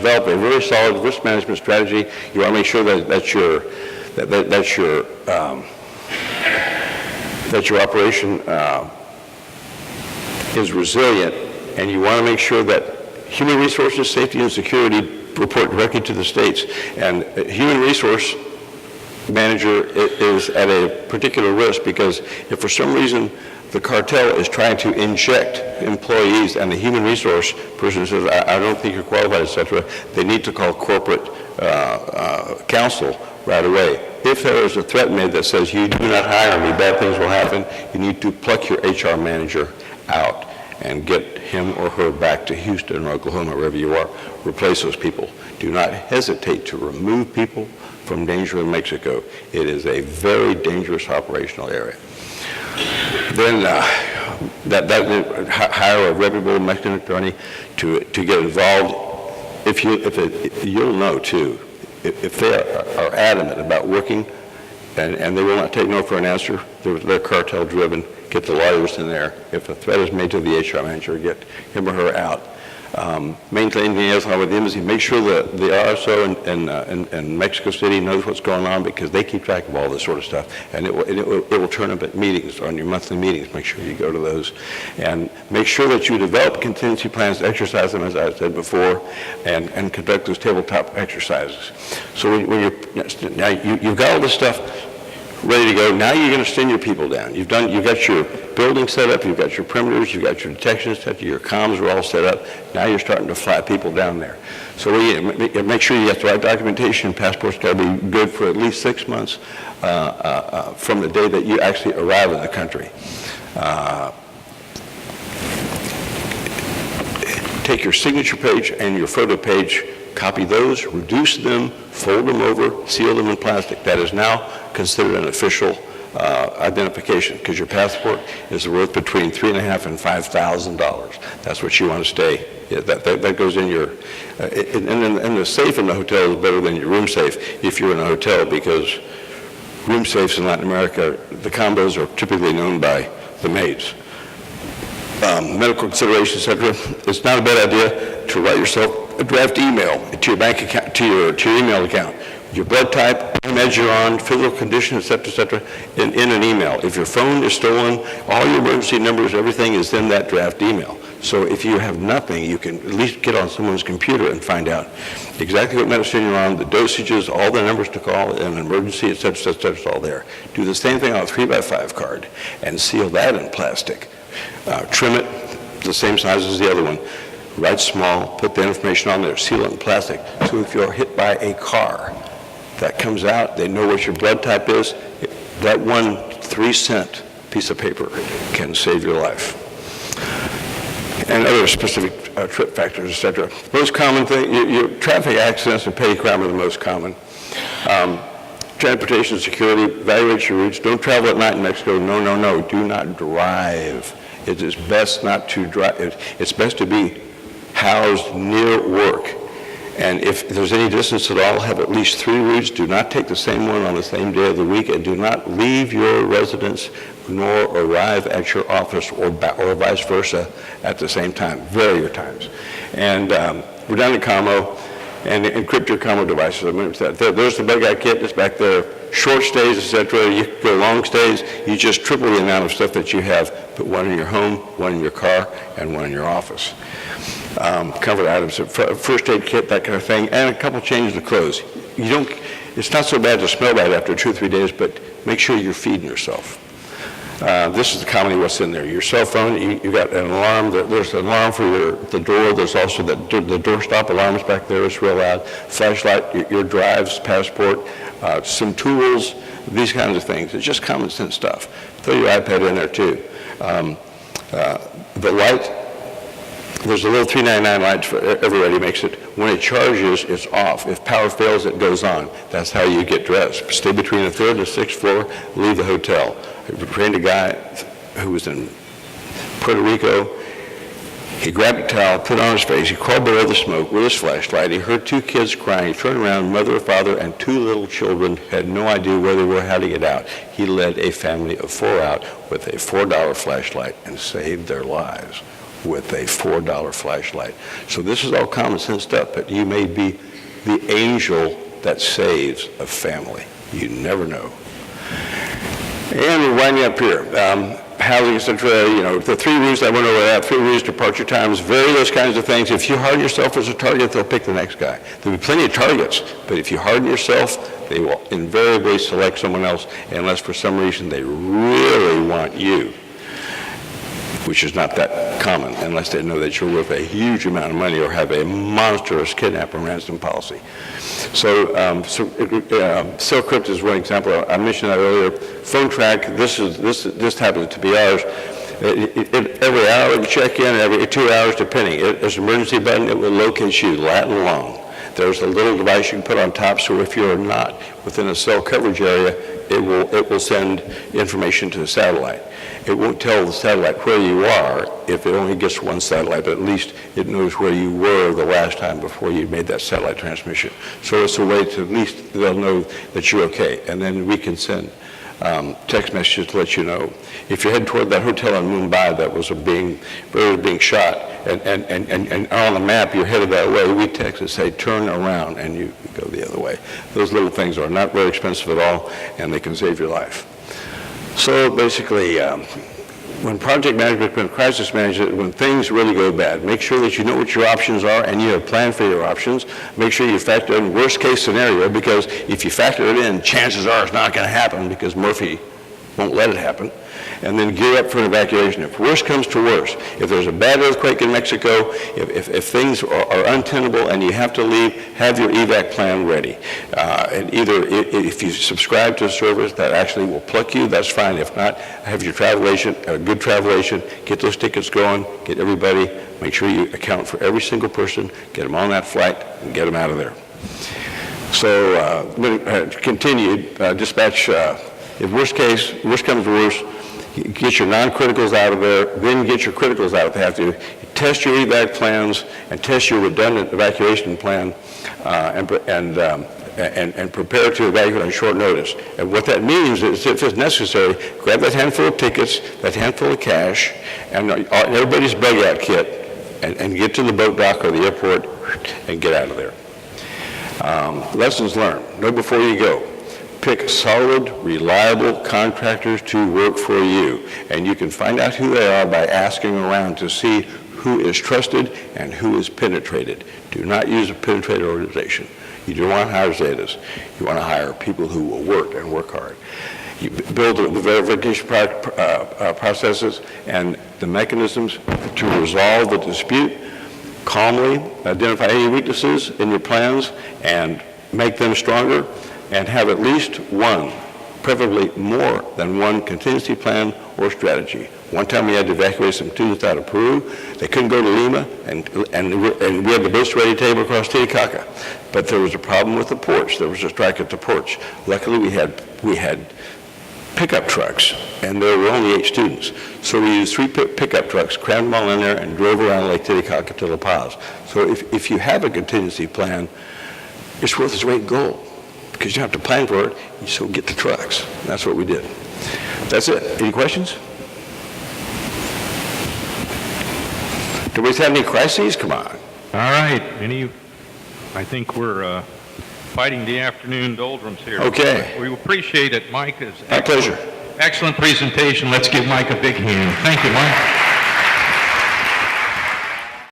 develop a very solid risk management strategy. You want to make sure that your operation is resilient, and you want to make sure that human resources, safety, and security report directly to the states. And a human resource manager is at a particular risk, because if for some reason the cartel is trying to inject employees and the human resource person says, I don't think you're qualified, etc., they need to call corporate counsel right away. If there is a threat made that says, you do not hire me, bad things will happen, you need to pluck your HR manager out and get him or her back to Houston or Oklahoma, wherever you are. Replace those people. Do not hesitate to remove people from danger in Mexico. It is a very dangerous operational area. Then hire a reputable Mexican attorney to get involved. You'll know too, if they are adamant about working and they will not take no for an answer, they're cartel driven, get the lawyers in there. If a threat is made to the HR manager, get him or her out. Maintain liaison with the embassy. Make sure that the RSO in Mexico City knows what's going on, because they keep track of all this sort of stuff, and it will turn up at meetings, on your monthly meetings. Make sure you go to those, and make sure that you develop contingency plans, exercise them as I said before, and conduct those tabletop exercises. So now you've got all this stuff ready to go. Now you're going to send your people down. You've got your building set up, you've got your perimeters, you've got your detection set up, your comms are all set up. Now you're starting to fly people down there. So make sure you get the right documentation. Passports got to be good for at least 6 months from the day that you actually arrive in the country. Take your signature page and your photo page, copy those, reduce them, fold them over, seal them in plastic. That is now considered an official identification, because your passport is worth between $3,500 and $5,000. That's what you want to stay. Yeah, that goes in your, and the safe in the hotel is better than your room safe if you're in a hotel, because room safes in Latin America, the combos are typically known by the maids. Medical considerations, etc. It's not a bad idea to write yourself a draft email to your bank account, to your email account. Your blood type, meds you're on, physical condition, etc., in an email. If your phone is stolen, all your emergency numbers, everything is in that draft email. So if you have nothing, you can at least get on someone's computer and find out exactly what medicine you're on, the dosages, all the numbers to call in an emergency, etc., it's all there. Do the same thing on a 3x5 card and seal that in plastic. Trim it the same size as the other one. Write small, put the information on there, seal it in plastic. So if you're hit by a car, that comes out, they know what your blood type is. That 1 3-cent piece of paper can save your life. And other specific trip factors, etc. Most common thing, your traffic accidents and petty crime are the most common. Transportation security, evaluate your routes. Don't travel at night in Mexico. No. Do not drive. It is best not to drive. It's best to be housed near work. And if there's any distance at all, have at least 3 routes. Do not take the same one on the same day of the week, and do not leave your residence nor arrive at your office or vice versa at the same time. Vary your times. And redundant commo, and encrypt your commo devices. I mean, there's the bug out kit that's back there. Short stays, etc. You go long stays. You just triple the amount of stuff that you have. Put one in your home, one in your car, and one in your office. Covered items, first aid kit, that kind of thing, and a couple changes of clothes. It's not so bad to smell bad after 2 or 3 days, but make sure you're feeding yourself. This is commonly what's in there. Your cell phone, you got an alarm. There's an alarm for the door. There's also the doorstop alarms back there. It's real loud. Flashlight, your drives, passport, some tools, these kinds of things. It's just common sense stuff. Throw your iPad in there too. The light, there's a little $3.99 light for everybody makes it. When it charges, it's off. If power fails, it goes on. That's how you get dressed. Stay between the 3rd and 6th floor, leave the hotel. I trained a guy who was in Puerto Rico. He grabbed a towel, put it on his face. He crawled below the smoke with his flashlight. He heard 2 kids crying. He turned around, mother, father, and 2 little children had no idea where they were, how to get out. He led a family of 4 out with a $4 flashlight and saved their lives. with a $4 flashlight. So this is all common sense stuff, but you may be the angel that saves a family. You never know. And we're winding up here. Housing, et cetera, the 3 rules I went over that, 3 rules, departure times, various kinds of things. If you harden yourself as a target, they'll pick the next guy. There'll be plenty of targets, but if you harden yourself, they will invariably select someone else unless for some reason they really want you, which is not that common unless they know that you're worth a huge amount of money or have a monstrous kidnap and ransom policy. So, SilkCrypt is one example. I mentioned that earlier. PhoneTrack, this happens to be ours. Every hour you check in, every 2 hours depending. There's an emergency button, it will locate you lat and long. There's a little device you can put on top, so if you're not within a cell coverage area, it will send information to the satellite. It won't tell the satellite where you are if it only gets one satellite, but at least it knows where you were the last time before you made that satellite transmission. So it's a way to at least they'll know that you're okay. And then we can send text messages to let you know. If you're heading toward that hotel in Mumbai that was being shot, and on the map you're headed that way, we text and say, turn around, and you go the other way. Those little things are not very expensive at all, and they can save your life. So basically, when project management and crisis management, when things really go bad, make sure that you know what your options are and you have a plan for your options. Make sure you factor in worst case scenario, because if you factor it in, chances are it's not going to happen because Murphy won't let it happen. And then gear up for an evacuation. If worst comes to worst, if there's a bad earthquake in Mexico, if things are untenable and you have to leave, have your evac plan ready. And either if you subscribe to a service that actually will pluck you, that's fine. If not, have your travel agent, a good travel agent, get those tickets going, get everybody, make sure you account for every single person, get them on that flight, and get them out of there. So continued dispatch. If worst comes to worst, get your non-criticals out of there, then get your criticals out if they have to. Test your evac plans and test your redundant evacuation plan, and prepare to evacuate on short notice. And what that means is, if it's necessary, grab that handful of tickets, that handful of cash, and everybody's bug out kit, and get to the boat dock or the airport and get out of there. Lessons learned. Know before you go. Pick solid, reliable contractors to work for you. And you can find out who they are by asking around to see who is trusted and who is penetrated. Do not use a penetrated organization. You don't want to hire Zetas. You want to hire people who will work and work hard. You build the verification processes and the mechanisms to resolve the dispute calmly, identify any weaknesses in your plans and make them stronger, and have at least one, preferably more than one contingency plan or strategy. One time we had to evacuate some students out of Peru. They couldn't go to Lima, and we had the boats ready table across Titicaca. But there was a problem with the ports. There was a strike at the ports. Luckily, we had pickup trucks, and there were only 8 students. So we used 3 pickup trucks, crammed them all in there, and drove around Lake Titicaca to La Paz. So if you have a contingency plan, it's worth its weight in gold, because you have to plan for it, so get the trucks. And that's what we did. That's it. Any questions? Do we have any crises? Come on. All right. I think we're fighting the afternoon doldrums here. Okay. We appreciate it, Mike. My pleasure. Excellent presentation. Let's give Mike a big hand. Thank you, Mike.